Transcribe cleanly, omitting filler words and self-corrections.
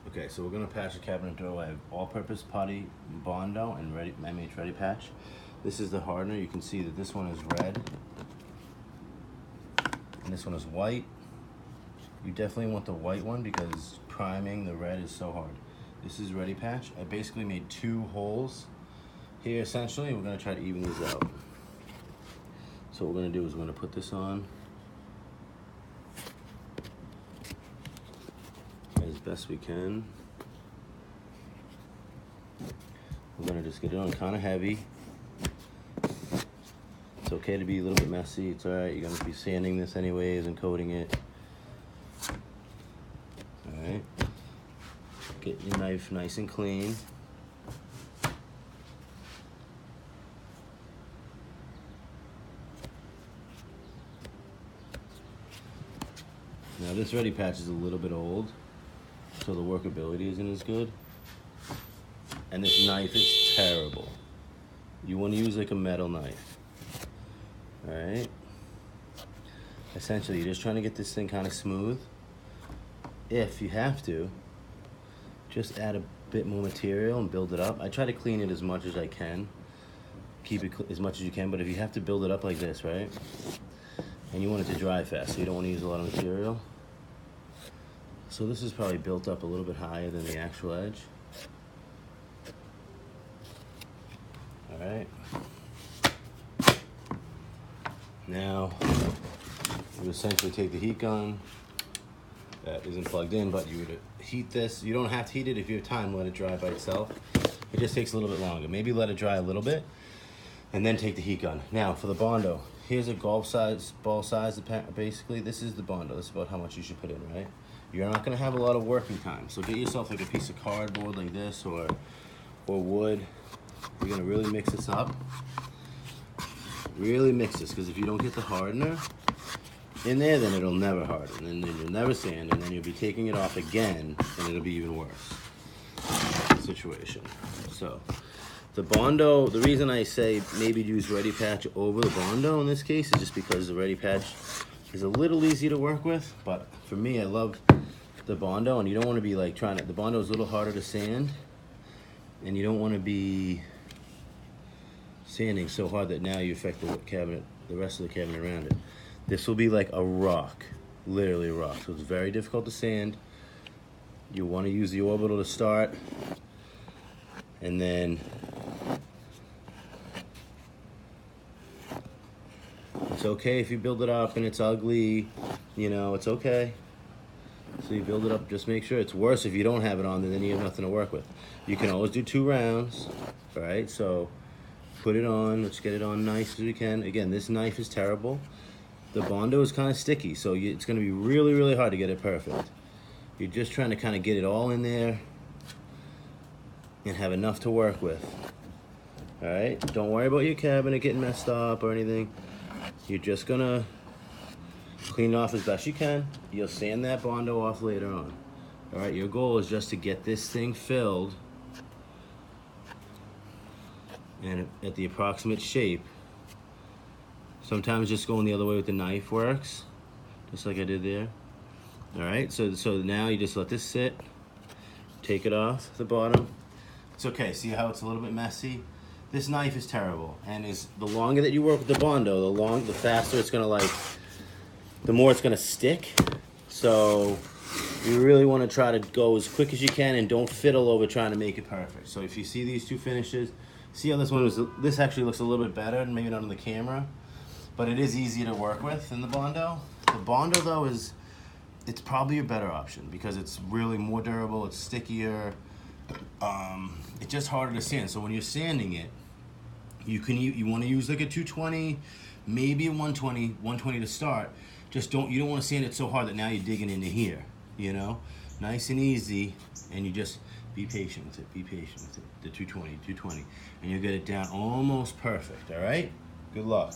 Okay, so we're gonna patch the cabinet door. I have all-purpose putty, Bondo, and MH Ready Patch. This is the hardener. You can see that this one is red, and this one is white. You definitely want the white one because priming the red is so hard. This is Ready Patch. I basically made 2 holes here essentially. We're gonna try to even these out. So what we're gonna do is we're gonna put this on as best we can. We're gonna just get it on kind of heavy. It's okay to be a little bit messy. It's all right. You're gonna be sanding this anyways and coating it. All right. Get your knife nice and clean. Now this Ready Patch is a little bit old, so the workability isn't as good. And this knife is terrible. You want to use like a metal knife. All right. Essentially, you're just trying to get this thing kind of smooth. If you have to, just add a bit more material and build it up. I try to clean it as much as I can. Keep it as much as you can, but if you have to build it up like this, right? And you want it to dry fast, so you don't want to use a lot of material. So this is probably built up a little bit higher than the actual edge. All right. Now, you essentially take the heat gun that isn't plugged in, but you would heat this. You don't have to heat it if you have time, let it dry by itself. It just takes a little bit longer. Maybe let it dry a little bit, and then take the heat gun. Now, for the Bondo, here's a golf size, ball size, basically. This is the Bondo. This is about how much you should put in, right? You're not gonna have a lot of working time, so get yourself like a piece of cardboard like this, or wood. You're gonna really mix this up. Really mix this, because if you don't get the hardener in there, then it'll never harden, and then you'll never sand, and then you'll be taking it off again, and it'll be even worse situation. So the Bondo, the reason I say maybe use Ready Patch over the Bondo in this case is just because the Ready Patch is a little easy to work with, but for me, I love the Bondo, and you don't want to be like trying to, the Bondo is a little harder to sand, and you don't want to be sanding so hard that now you affect the cabinet, the rest of the cabinet around it. This will be like a rock, literally a rock. So it's very difficult to sand. You want to use the orbital to start, and then it's okay if you build it up and it's ugly, you know, it's okay. So you build it up, just make sure. It's worse if you don't have it on there, then you have nothing to work with. You can always do 2 rounds, right? So put it on, let's get it on nice as we can. Again, this knife is terrible. The Bondo is kind of sticky, so it's gonna be really, really hard to get it perfect. You're just trying to kind of get it all in there and have enough to work with. All right, don't worry about your cabinet getting messed up or anything. You're just gonna clean it off as best you can. You'll sand that Bondo off later on. All right, your goal is just to get this thing filled and at the approximate shape. Sometimes just going the other way with the knife works, just like I did there. All right, so now you just let this sit, take it off the bottom. It's okay, see how it's a little bit messy? This knife is terrible, and the longer that you work with the Bondo, the faster it's gonna the more it's gonna stick. So you really wanna try to go as quick as you can and don't fiddle over trying to make it perfect. So if you see these 2 finishes, see how this actually looks a little bit better, maybe not on the camera, but it is easier to work with than the Bondo. The Bondo though it's probably a better option because it's really more durable, it's stickier, it's just harder to sand. So when you're sanding it, you want to use like a 220, maybe a 120 to start. Just you don't want to sand it so hard that now you're digging into here, you know? Nice and easy, and you just be patient with it, the 220, and you'll get it down almost perfect, all right? Good luck.